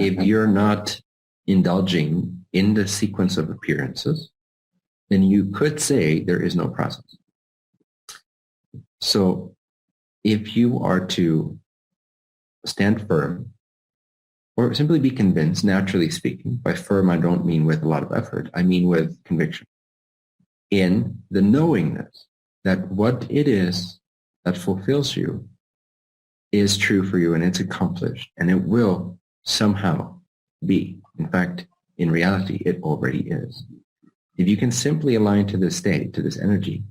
If you're not indulging in the sequence of appearances, then you could say there is no process. So if you are to stand firm or simply be convinced, naturally speaking, by firm I don't mean with a lot of effort, I mean with conviction, in the knowingness that what it is that fulfills you is true for you and it's accomplished and it will somehow be. In fact, in reality, it already is. If you can simply align to this state, to this energy,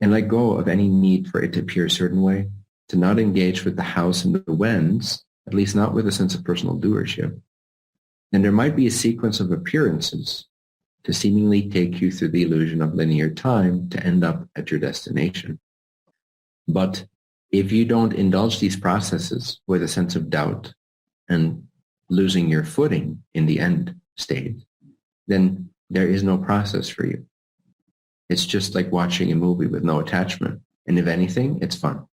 and let go of any need for it to appear a certain way, to not engage with the hows and the whens, at least not with a sense of personal doership, then there might be a sequence of appearances to seemingly take you through the illusion of linear time to end up at your destination. But if you don't indulge these processes with a sense of doubt and losing your footing in the end state, then there is no process for you. It's just like watching a movie with no attachment. And if anything, it's fun.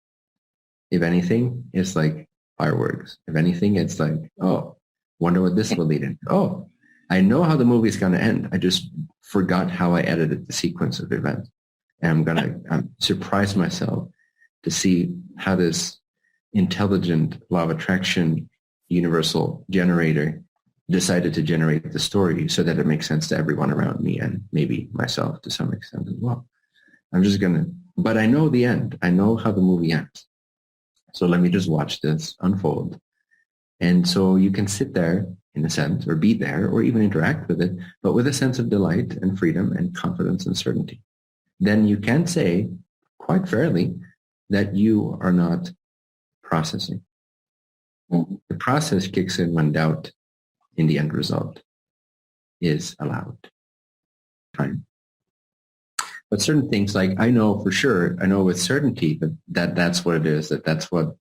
If anything, it's like fireworks. If anything, it's like, oh, wonder what this will lead in. Oh, I know how the movie is going to end. I just forgot how I edited the sequence of events. And I'm going to surprise myself to see how this intelligent law of attraction universal generator decided to generate the story so that it makes sense to everyone around me and maybe myself to some extent as well. But I know the end. I know how the movie ends. So let me just watch this unfold. And so you can sit there in a sense, or be there, or even interact with it, but with a sense of delight and freedom and confidence and certainty. Then you can say quite fairly that you are not processing. The process kicks in when doubt in the end result is allowed. Fine. But certain things like I know for sure, I know with certainty that that's what it is, that's what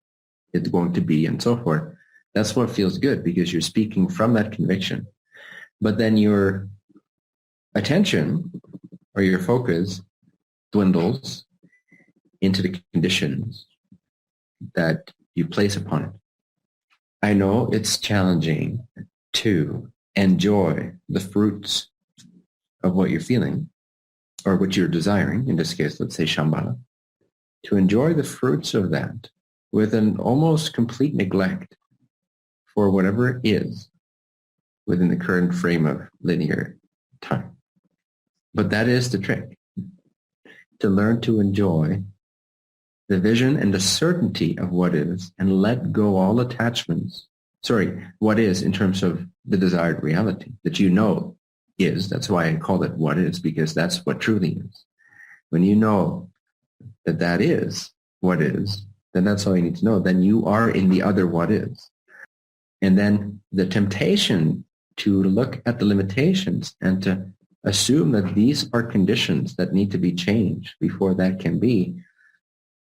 it's going to be and so forth. That's what feels good because you're speaking from that conviction. But then your attention or your focus dwindles into the conditions that you place upon it. I know it's challenging to enjoy the fruits of what you're feeling or what you're desiring, in this case, let's say Shambhala, to enjoy the fruits of that with an almost complete neglect for whatever is within the current frame of linear time. But that is the trick, to learn to enjoy the vision and the certainty of what is and let go all attachments. What is in terms of the desired reality that you know is. That's why I call it what is, because that's what truly is. When you know that that is what is, then that's all you need to know. Then you are in the other what is. And then the temptation to look at the limitations and to assume that these are conditions that need to be changed before that can be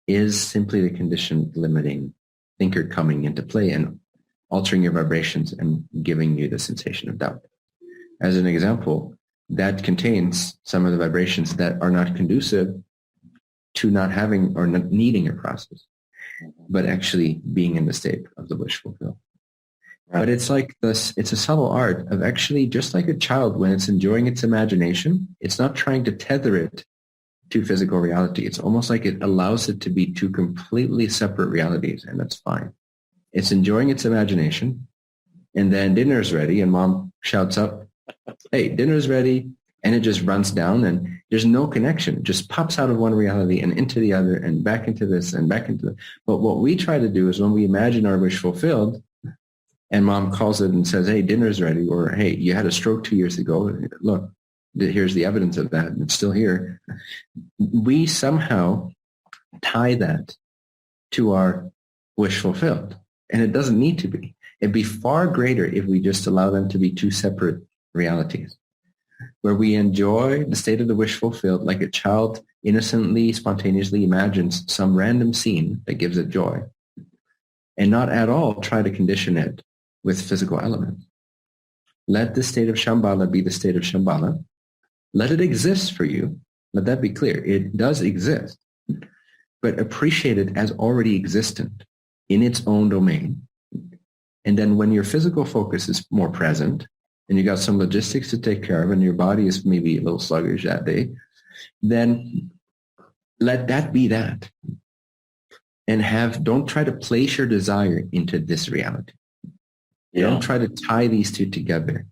is simply the condition limiting thinker coming into play and altering your vibrations and giving you the sensation of doubt. As an example, that contains some of the vibrations that are not conducive to not having or not needing a process, but actually being in the state of the wish fulfilled. But it's like this, it's a subtle art of actually, just like a child, when it's enjoying its imagination, it's not trying to tether it to physical reality. It's almost like it allows it to be two completely separate realities, and that's fine. It's enjoying its imagination, and then dinner's ready, and mom shouts up, hey, dinner's ready, and it just runs down, and there's no connection. It just pops out of one reality and into the other, and back into this, and back into the... But what we try to do is when we imagine our wish fulfilled, and mom calls it and says, hey, dinner's ready, or hey, you had a stroke 2 years ago. Look, here's the evidence of that. It's still here. We somehow tie that to our wish fulfilled. And it doesn't need to be. It'd be far greater if we just allow them to be two separate realities, where we enjoy the state of the wish fulfilled like a child innocently, spontaneously imagines some random scene that gives it joy, and not at all try to condition it with physical elements. Let the state of Shambhala be the state of Shambhala. Let it exist for you. Let that be clear. It does exist, but appreciate it as already existent in its own domain. And then when your physical focus is more present and you got some logistics to take care of and your body is maybe a little sluggish that day, then let that be that. And don't try to place your desire into this reality. Yeah. Don't try to tie these two together.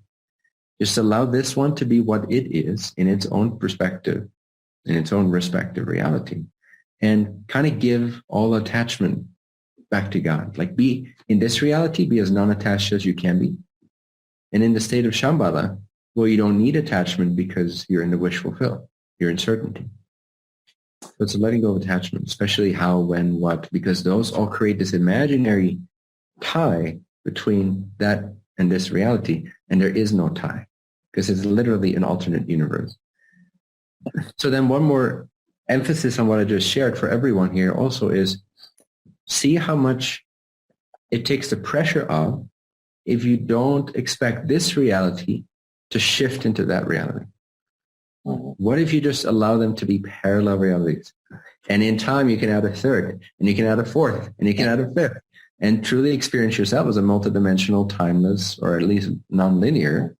Just allow this one to be what it is in its own perspective, in its own respective reality, and kind of give all attachment back to God. Like be in this reality, be as non-attached as you can be. And in the state of Shambhala, well, you don't need attachment because you're in the wish fulfill. You're in certainty. So it's a letting go of attachment, especially how, when, what, because those all create this imaginary tie between that and this reality, and there is no tie because it's literally an alternate universe. So then one more emphasis on what I just shared for everyone here also is see how much it takes the pressure off if you don't expect this reality to shift into that reality. What if you just allow them to be parallel realities? And in time, you can add a third, and you can add a fourth, and you can add a fifth, and truly experience yourself as a multidimensional, timeless, or at least nonlinear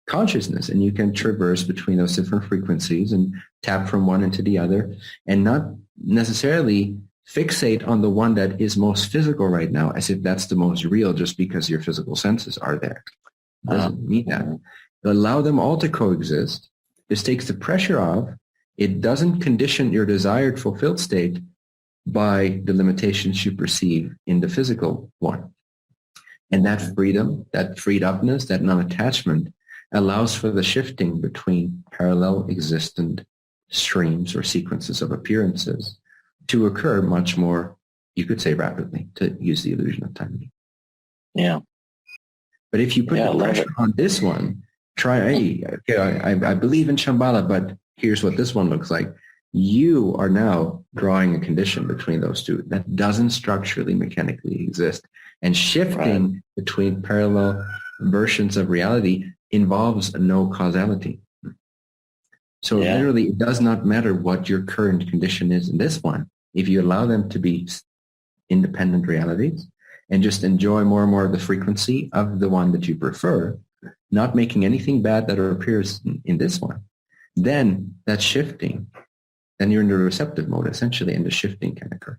consciousness. And you can traverse between those different frequencies and tap from one into the other and not necessarily fixate on the one that is most physical right now as if that's the most real just because your physical senses are there. It doesn't mean that. Allow them all to coexist. This takes the pressure off. It doesn't condition your desired fulfilled state by the limitations you perceive in the physical one. And that freedom, that freed upness, that non-attachment allows for the shifting between parallel existent streams or sequences of appearances to occur much more, you could say rapidly, to use the illusion of time. Yeah. But if you put the pressure on this one, I believe in Shambhala, but here's what this one looks like. You are now drawing a condition between those two that doesn't structurally, mechanically exist. And shifting between parallel versions of reality involves no causality. So literally, it does not matter what your current condition is in this one. If you allow them to be independent realities and just enjoy more and more of the frequency of the one that you prefer, not making anything bad that appears in this one, then that's shifting. Then you're in the receptive mode, essentially, and the shifting can occur.